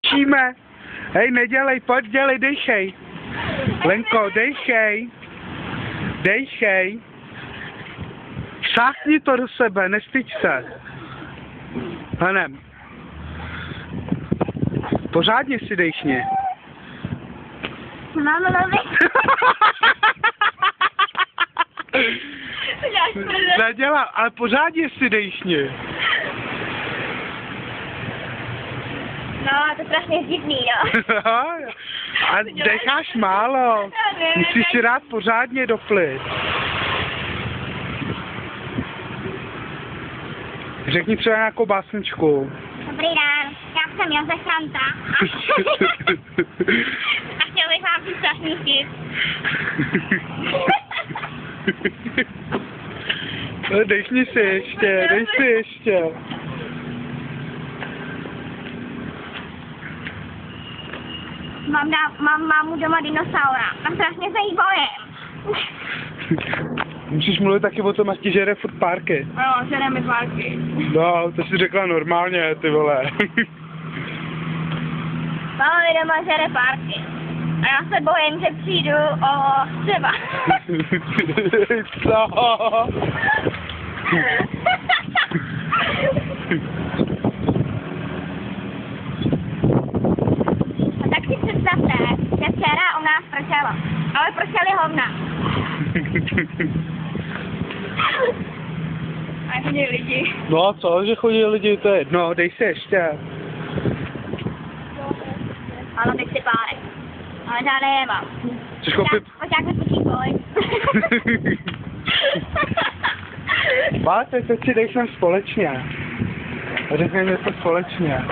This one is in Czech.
točíme. Hej, nedělej, pojď, dělej, dejšej. Lenko, dejšej. Dejšej. Sáhni to do sebe, nestyď se. Hanem. Pořádně si dejšně. Mám mluvit. Nedělá, ale pořádně si dejšně. No, to je strašně divný, jo. A decháš málo. Musíš si dát pořádně do plic. Řekni třeba nějakou básničku. Dobrý den, já jsem Josef Franta. A chtěl bych vám říct strašný vtip. No, dejšni si ještě, dej si ještě. Mám mámu doma dinosaura. Tam strašně se jí bojím. Musíš mluvit taky o tom, jak ti žere furt párky. Ano, žere mi párky. No, to jsi řekla normálně, ty vole. Máma mi doma žere párky. A já se bojím, že přijdu o třeba. Co? A tak si představte, že včera u nás pršelo. Ale pršely hovna. A chodí lidi. No co, že chodí lidi, to je jedno, dej si ještě. Ano, teď si párek. Ale žádné nemám. Chceš koupit? Počák mi počí boj. Máte, teď si dejšem společně. Řekněme něco společně.